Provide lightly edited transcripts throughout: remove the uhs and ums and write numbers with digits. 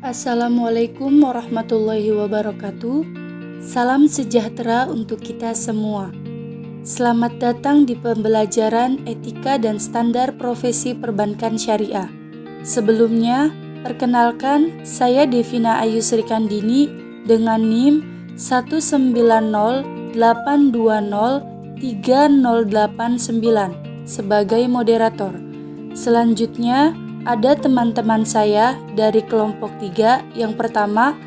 Assalamualaikum warahmatullahi wabarakatuh. Salam sejahtera untuk kita semua. Selamat datang di pembelajaran etika dan standar profesi perbankan syariah. Sebelumnya, perkenalkan saya Devina Ayu Srikandini dengan NIM 19082030889 sebagai moderator. Selanjutnya, ada teman-teman saya dari kelompok 3. Yang pertama,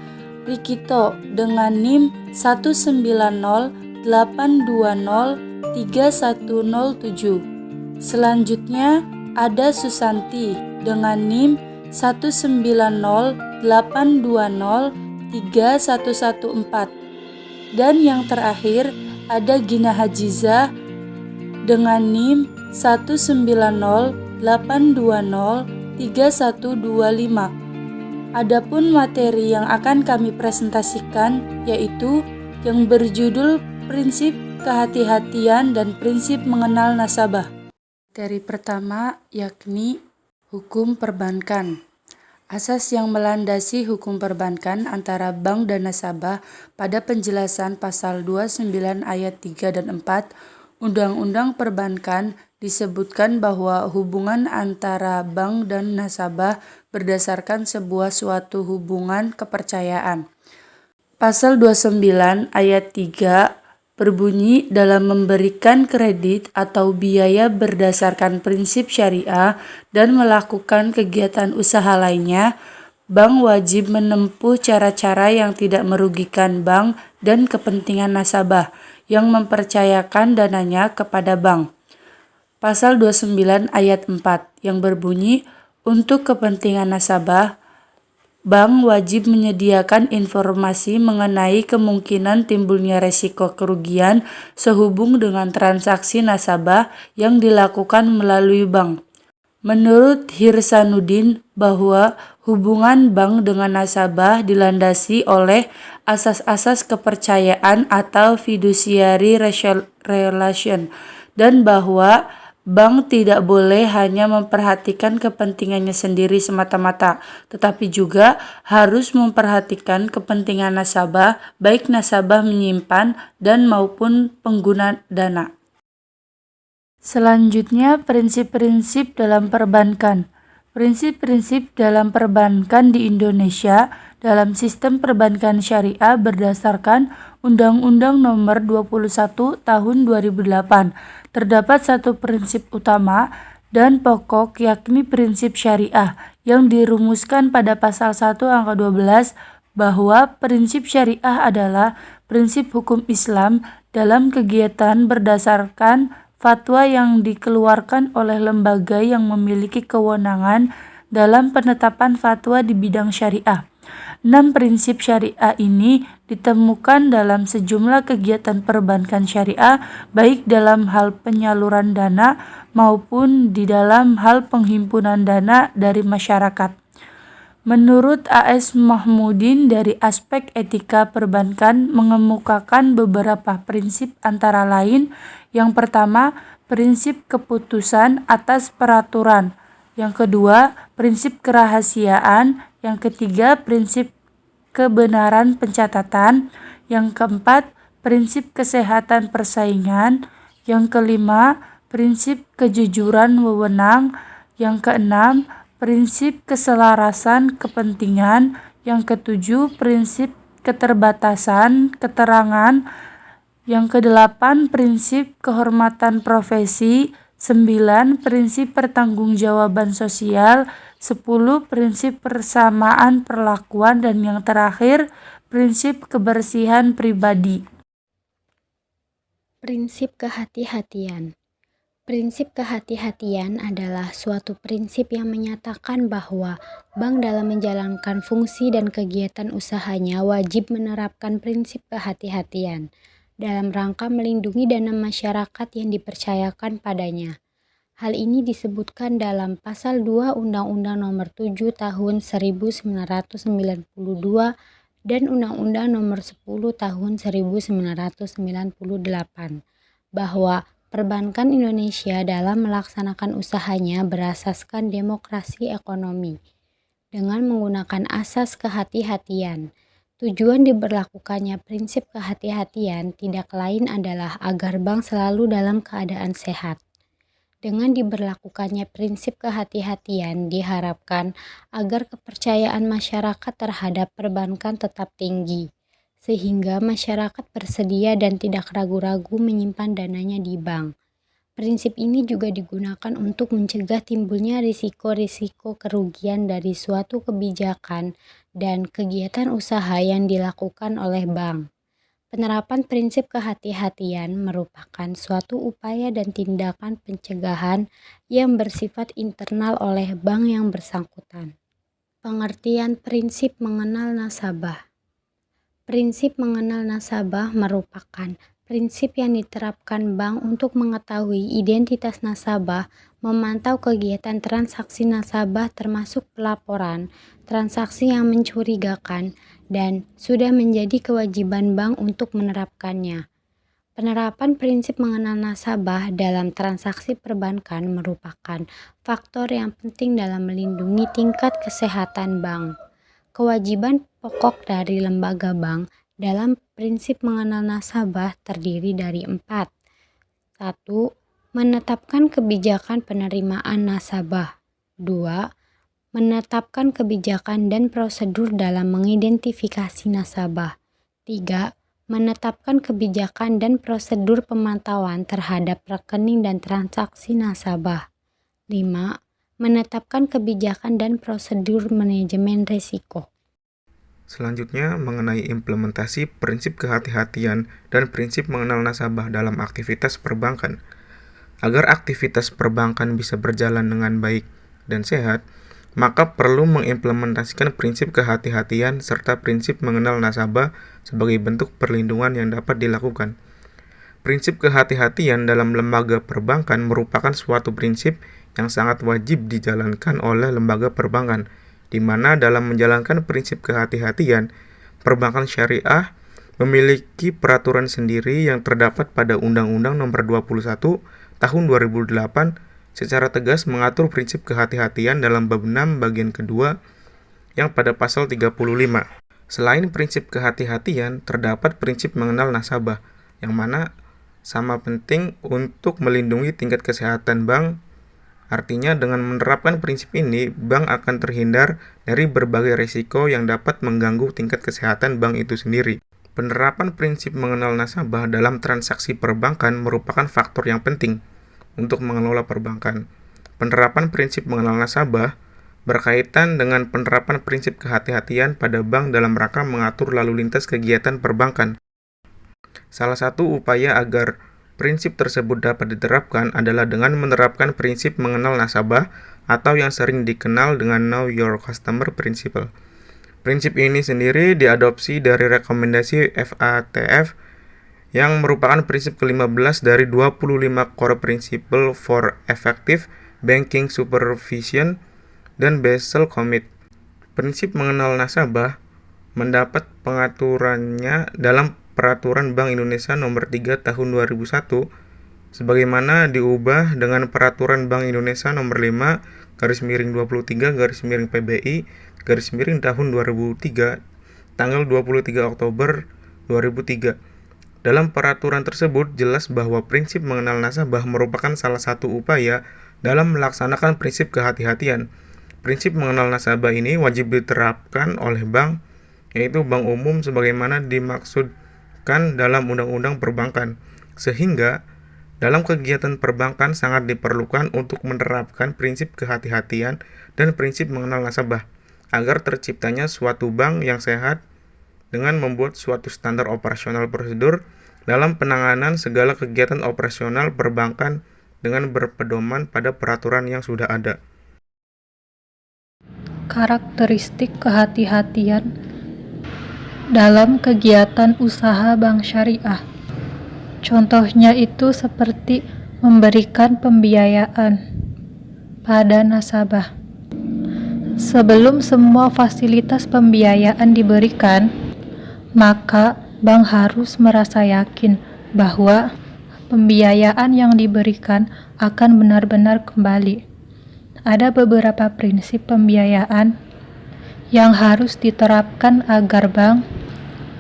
Rikito dengan NIM 19082031107. Selanjutnya, ada Susanti dengan NIM 19082031114. Dan yang terakhir, ada Gina Hajiza dengan NIM 19082031125. Adapun materi yang akan kami presentasikan yaitu yang berjudul Prinsip Kehati-hatian dan Prinsip Mengenal Nasabah. Materi pertama yakni Hukum Perbankan. Asas yang melandasi hukum perbankan antara bank dan nasabah pada penjelasan pasal 29 ayat 3 dan 4 Undang-Undang Perbankan disebutkan bahwa hubungan antara bank dan nasabah berdasarkan suatu hubungan kepercayaan. Pasal 29 ayat 3 berbunyi dalam memberikan kredit atau biaya berdasarkan prinsip syariah dan melakukan kegiatan usaha lainnya, bank wajib menempuh cara-cara yang tidak merugikan bank dan kepentingan nasabah yang mempercayakan dananya kepada bank. Pasal 29 ayat 4 yang berbunyi, untuk kepentingan nasabah, bank wajib menyediakan informasi mengenai kemungkinan timbulnya resiko kerugian sehubung dengan transaksi nasabah yang dilakukan melalui bank. Menurut Hirsanuddin bahwa hubungan bank dengan nasabah dilandasi oleh asas-asas kepercayaan atau fiduciary relation dan bahwa bank tidak boleh hanya memperhatikan kepentingannya sendiri semata-mata, tetapi juga harus memperhatikan kepentingan nasabah, baik nasabah menyimpan dan maupun pengguna dana. Selanjutnya, prinsip-prinsip dalam perbankan. Prinsip-prinsip dalam perbankan di Indonesia dalam sistem perbankan syariah berdasarkan Undang-Undang Nomor 21 Tahun 2008. Terdapat satu prinsip utama dan pokok yakni prinsip syariah yang dirumuskan pada pasal 1 angka 12 bahwa prinsip syariah adalah prinsip hukum Islam dalam kegiatan berdasarkan fatwa yang dikeluarkan oleh lembaga yang memiliki kewenangan dalam penetapan fatwa di bidang syariah. 6 prinsip syariah ini ditemukan dalam sejumlah kegiatan perbankan syariah, baik dalam hal penyaluran dana maupun di dalam hal penghimpunan dana dari masyarakat. Menurut A.S. Mahmudin dari aspek etika perbankan mengemukakan beberapa prinsip antara lain, yang pertama, prinsip keputusan atas peraturan. Yang kedua, prinsip kerahasiaan. Yang ketiga, prinsip kebenaran pencatatan. Yang keempat, prinsip kesehatan persaingan. Yang kelima, prinsip kejujuran wewenang. Yang keenam, prinsip keselarasan kepentingan. Yang ketujuh, prinsip keterbatasan keterangan. Yang kedelapan, prinsip kehormatan profesi. 9. Prinsip pertanggungjawaban sosial. 10. Prinsip persamaan perlakuan. Dan yang terakhir, prinsip kebersihan pribadi. Prinsip kehati-hatian. Prinsip kehati-hatian adalah suatu prinsip yang menyatakan bahwa bank dalam menjalankan fungsi dan kegiatan usahanya wajib menerapkan prinsip kehati-hatian dalam rangka melindungi dana masyarakat yang dipercayakan padanya. Hal ini disebutkan dalam Pasal 2 Undang-Undang Nomor 7 Tahun 1992 dan Undang-Undang Nomor 10 Tahun 1998 bahwa perbankan Indonesia dalam melaksanakan usahanya berasaskan demokrasi ekonomi. dengan menggunakan asas kehati-hatian. Tujuan diberlakukannya prinsip kehati-hatian tidak lain adalah agar bank selalu dalam keadaan sehat. Dengan diberlakukannya prinsip kehati-hatian diharapkan agar kepercayaan masyarakat terhadap perbankan tetap tinggi, sehingga masyarakat bersedia dan tidak ragu-ragu menyimpan dananya di bank. Prinsip ini juga digunakan untuk mencegah timbulnya risiko-risiko kerugian dari suatu kebijakan dan kegiatan usaha yang dilakukan oleh bank. Penerapan prinsip kehati-hatian merupakan suatu upaya dan tindakan pencegahan yang bersifat internal oleh bank yang bersangkutan. Pengertian prinsip mengenal nasabah. Prinsip mengenal nasabah merupakan prinsip yang diterapkan bank untuk mengetahui identitas nasabah, memantau kegiatan transaksi nasabah termasuk pelaporan, transaksi yang mencurigakan, dan sudah menjadi kewajiban bank untuk menerapkannya. Penerapan prinsip mengenal nasabah dalam transaksi perbankan merupakan faktor yang penting dalam melindungi tingkat kesehatan bank. Kewajiban pokok dari lembaga bank dalam prinsip mengenal nasabah terdiri dari 4. 1. Menetapkan kebijakan penerimaan nasabah. 2. Menetapkan kebijakan dan prosedur dalam mengidentifikasi nasabah. 3. Menetapkan kebijakan dan prosedur pemantauan terhadap rekening dan transaksi nasabah. 5. Menetapkan kebijakan dan prosedur manajemen risiko. Selanjutnya, mengenai implementasi prinsip kehati-hatian dan prinsip mengenal nasabah dalam aktivitas perbankan. Agar aktivitas perbankan bisa berjalan dengan baik dan sehat, maka perlu mengimplementasikan prinsip kehati-hatian serta prinsip mengenal nasabah sebagai bentuk perlindungan yang dapat dilakukan. Prinsip kehati-hatian dalam lembaga perbankan merupakan suatu prinsip yang sangat wajib dijalankan oleh lembaga perbankan, di mana dalam menjalankan prinsip kehati-hatian, perbankan syariah memiliki peraturan sendiri yang terdapat pada Undang-Undang Nomor 21 Tahun 2008 secara tegas mengatur prinsip kehati-hatian dalam bab 6 bagian kedua yang pada pasal 35. Selain prinsip kehati-hatian, terdapat prinsip mengenal nasabah, yang mana sama penting untuk melindungi tingkat kesehatan bank. Artinya dengan menerapkan prinsip ini, bank akan terhindar dari berbagai risiko yang dapat mengganggu tingkat kesehatan bank itu sendiri. Penerapan prinsip mengenal nasabah dalam transaksi perbankan merupakan faktor yang penting untuk mengelola perbankan. Penerapan prinsip mengenal nasabah berkaitan dengan penerapan prinsip kehati-hatian pada bank dalam rangka mengatur lalu lintas kegiatan perbankan. Salah satu upaya agar prinsip tersebut dapat diterapkan adalah dengan menerapkan prinsip mengenal nasabah atau yang sering dikenal dengan Know Your Customer Principle. Prinsip ini sendiri diadopsi dari rekomendasi FATF yang merupakan prinsip ke-15 dari 25 core principle for effective banking supervision dan Basel Commit. Prinsip mengenal nasabah mendapat pengaturannya dalam Peraturan Bank Indonesia Nomor 3 Tahun 2001 sebagaimana diubah dengan Peraturan Bank Indonesia Nomor 5/23/PBI tahun 2003 tanggal 23 Oktober 2003. Dalam peraturan tersebut jelas bahwa prinsip mengenal nasabah merupakan salah satu upaya dalam melaksanakan prinsip kehati-hatian. Prinsip mengenal nasabah ini wajib diterapkan oleh bank, yaitu bank umum sebagaimana dimaksudkan dalam Undang-Undang Perbankan, sehingga dalam kegiatan perbankan sangat diperlukan untuk menerapkan prinsip kehati-hatian dan prinsip mengenal nasabah, agar terciptanya suatu bank yang sehat dengan membuat suatu standar operasional prosedur dalam penanganan segala kegiatan operasional perbankan dengan berpedoman pada peraturan yang sudah ada. Karakteristik kehati-hatian dalam kegiatan usaha bank syariah. Contohnya itu seperti memberikan pembiayaan pada nasabah. Sebelum semua fasilitas pembiayaan diberikan, maka bank harus merasa yakin bahwa pembiayaan yang diberikan akan benar-benar kembali. Ada beberapa prinsip pembiayaan yang harus diterapkan agar bank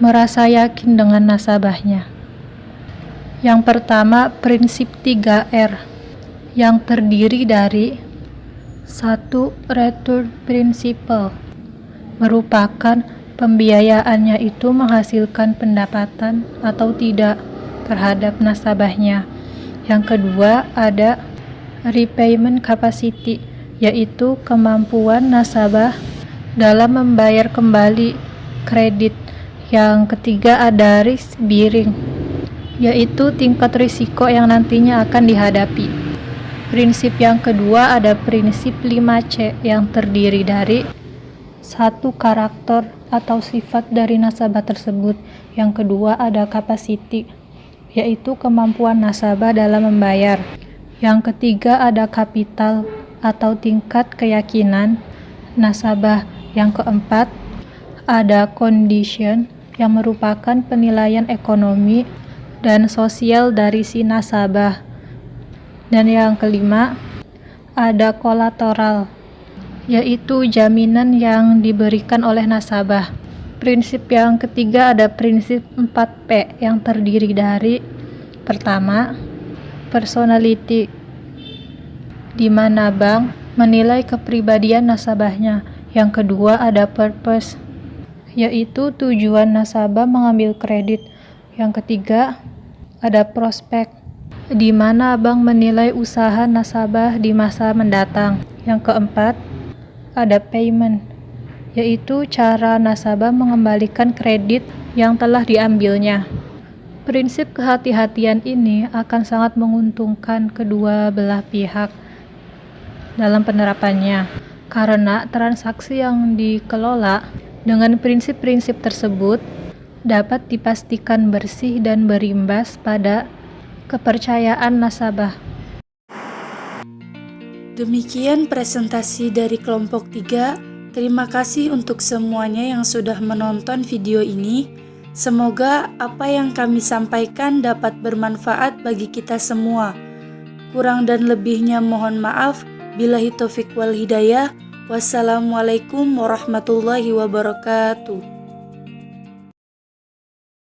merasa yakin dengan nasabahnya. Yang pertama, prinsip 3R yang terdiri dari 1. Return Principle, merupakan pembiayaannya itu menghasilkan pendapatan atau tidak terhadap nasabahnya. Yang kedua, ada repayment capacity, yaitu kemampuan nasabah dalam membayar kembali kredit. Yang ketiga, ada risk bearing, yaitu tingkat risiko yang nantinya akan dihadapi. Prinsip yang kedua ada prinsip 5C yang terdiri dari 1. Karakter atau sifat dari nasabah tersebut. Yang kedua ada capacity, yaitu kemampuan nasabah dalam membayar. Yang ketiga ada kapital atau tingkat keyakinan nasabah. Yang keempat ada condition yang merupakan penilaian ekonomi dan sosial dari si nasabah. Dan yang kelima ada kolateral, yaitu jaminan yang diberikan oleh nasabah. Prinsip yang ketiga ada prinsip 4P yang terdiri dari pertama, personality, di mana bank menilai kepribadian nasabahnya. Yang kedua ada purpose, yaitu tujuan nasabah mengambil kredit. Yang ketiga ada prospek, di mana bank menilai usaha nasabah di masa mendatang. Yang keempat ada payment, yaitu cara nasabah mengembalikan kredit yang telah diambilnya. Prinsip kehati-hatian ini akan sangat menguntungkan kedua belah pihak dalam penerapannya, karena transaksi yang dikelola dengan prinsip-prinsip tersebut dapat dipastikan bersih dan berimbas pada kepercayaan nasabah. Demikian presentasi dari kelompok 3. Terima kasih untuk semuanya yang sudah menonton video ini. Semoga apa yang kami sampaikan dapat bermanfaat bagi kita semua. Kurang dan lebihnya mohon maaf. Billahi taufiq wal hidayah. Wassalamualaikum warahmatullahi wabarakatuh.